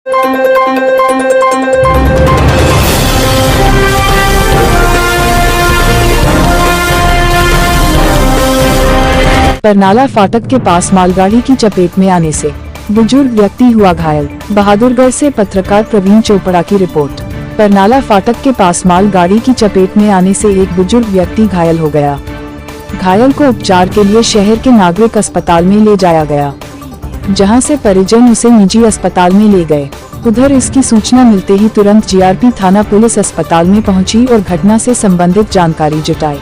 बरनाला फाटक के पास मालगाड़ी की चपेट में आने से बुजुर्ग व्यक्ति हुआ घायल। बहादुरगढ़ से पत्रकार प्रवीण चोपड़ा की रिपोर्ट। बरनाला फाटक के पास मालगाड़ी की चपेट में आने से एक बुजुर्ग व्यक्ति घायल हो गया। घायल को उपचार के लिए शहर के नागरिक अस्पताल में ले जाया गया, जहां से परिजन उसे निजी अस्पताल में ले गए। उधर इसकी सूचना मिलते ही तुरंत जीआरपी थाना पुलिस अस्पताल में पहुंची और घटना से संबंधित जानकारी जुटाई।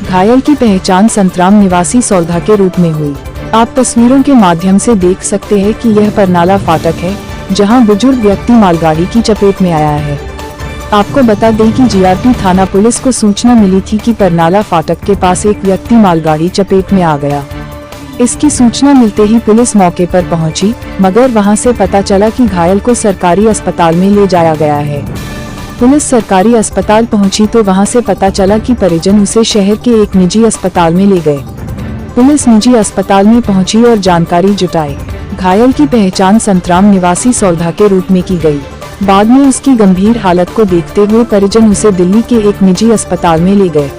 घायल की पहचान संतराम निवासी सौलधा के रूप में हुई। आप तस्वीरों के माध्यम से देख सकते हैं कि यह बरनाला फाटक है, जहां बुजुर्ग व्यक्ति मालगाड़ी की चपेट में आया है। आपको बता दें कि जीआरपी थाना पुलिस को सूचना मिली थी कि बरनाला फाटक के पास एक व्यक्ति मालगाड़ी चपेट में आ गया। इसकी सूचना मिलते ही पुलिस मौके पर पहुंची, मगर वहां से पता चला कि घायल को सरकारी अस्पताल में ले जाया गया है। पुलिस सरकारी अस्पताल पहुंची तो वहां से पता चला कि परिजन उसे शहर के एक निजी अस्पताल में ले गए। पुलिस निजी अस्पताल में पहुंची और जानकारी जुटाई। घायल की पहचान संतराम निवासी सौलधा के रूप में की गई। बाद में उसकी गंभीर हालत को देखते हुए परिजन उसे दिल्ली के एक निजी अस्पताल में ले गए।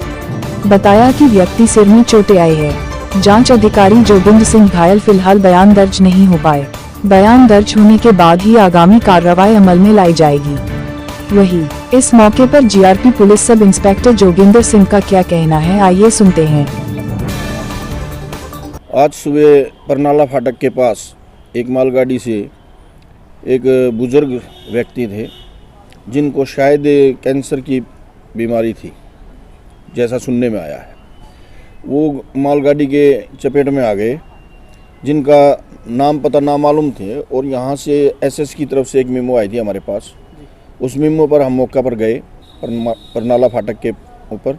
बताया कि व्यक्ति सिर में चोटें आई है। जांच अधिकारी जोगिंद्र सिंह घायल फिलहाल बयान दर्ज नहीं हो पाए। बयान दर्ज होने के बाद ही आगामी कार्रवाई अमल में लाई जाएगी। वहीं इस मौके पर GRP police sub inspector Joginder Singh का क्या कहना है, आइए सुनते हैं। आज सुबह बरनाला फाटक के पास एक मालगाड़ी से एक बुजुर्ग व्यक्ति थे, जिनको शायद कैंसर की बीमारी थी, जैसा सुनने में आया है। वो मालगाड़ी के चपेट में आ गए, जिनका नाम पता नामालूम थे। और यहाँ से एसएस की तरफ से एक मेमो आई थी हमारे पास। उस मेमो पर हम मौका पर गए, बरनाला फाटक के ऊपर,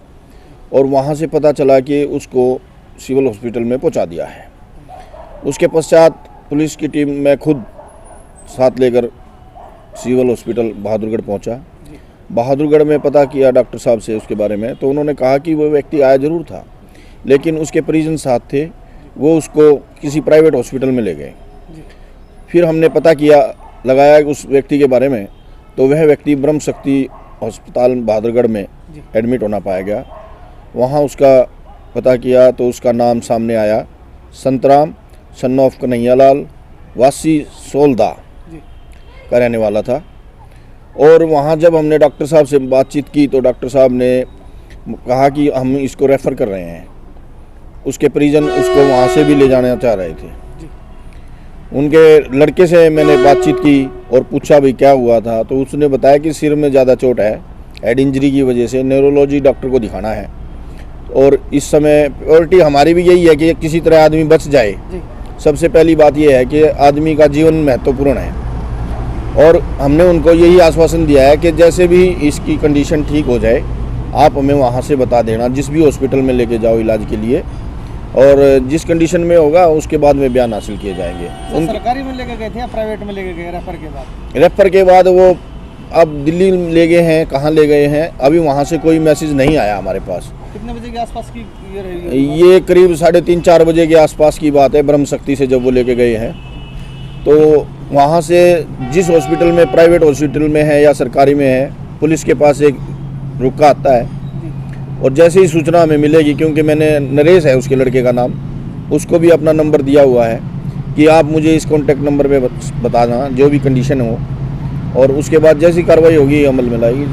और वहाँ से पता चला कि उसको सिविल हॉस्पिटल में पहुँचा दिया है। उसके पश्चात पुलिस की टीम मैं खुद साथ लेकर सिविल हॉस्पिटल बहादुरगढ़ पहुँचा। बहादुरगढ़ में पता किया डॉक्टर साहब से उसके बारे में, तो उन्होंने कहा कि वो व्यक्ति आया ज़रूर था, लेकिन उसके परिजन साथ थे, वो उसको किसी प्राइवेट हॉस्पिटल में ले गए। फिर हमने पता किया लगाया उस व्यक्ति के बारे में, तो वह व्यक्ति ब्रह्म शक्ति अस्पताल बहादुरगढ़ में एडमिट होना पाया गया। वहाँ उसका पता किया तो उसका नाम सामने आया, संतराम सन ऑफ कन्हैयालाल वासी सौलधा का रहने वाला था। और वहाँ जब हमने डॉक्टर साहब से बातचीत की तो डॉक्टर साहब ने कहा कि हम इसको रेफ़र कर रहे हैं। उसके परिजन उसको वहाँ से भी ले जाना चाह रहे थे। उनके लड़के से मैंने बातचीत की और पूछा भी क्या हुआ था, तो उसने बताया कि सिर में ज़्यादा चोट है, हेड इंजरी की वजह से न्यूरोलॉजी डॉक्टर को दिखाना है। और इस समय प्रायोरिटी हमारी भी यही है कि किसी तरह आदमी बच जाए। सबसे पहली बात यह है कि आदमी का जीवन महत्वपूर्ण है। और हमने उनको यही आश्वासन दिया है कि जैसे भी इसकी कंडीशन ठीक हो जाए, आप हमें वहाँ से बता देना, जिस भी हॉस्पिटल में लेके जाओ इलाज के लिए, और जिस कंडीशन में होगा उसके बाद में बयान हासिल किए जाएंगे। सरकारी में लेके गए थे या प्राइवेट में लेके गए रेफर के बाद? रेफर के बाद वो अब दिल्ली ले गए हैं, कहाँ ले गए हैं अभी वहाँ से कोई मैसेज नहीं आया हमारे पास। कितने बजे के आसपास की ये रही? ये करीब 3:30-4 बजे के आसपास की बात है। ब्रह्म शक्ति से जब वो लेके गए हैं, तो वहाँ से जिस हॉस्पिटल में, प्राइवेट हॉस्पिटल में है या सरकारी में है, पुलिस के पास एक रुका आता है। और जैसे ही सूचना हमें मिलेगी, क्योंकि मैंने नरेश है उसके लड़के का नाम, उसको भी अपना नंबर दिया हुआ है कि आप मुझे इस कॉन्टैक्ट नंबर पे बताना जो भी कंडीशन हो, और उसके बाद जैसी कार्रवाई होगी अमल में लाएगी।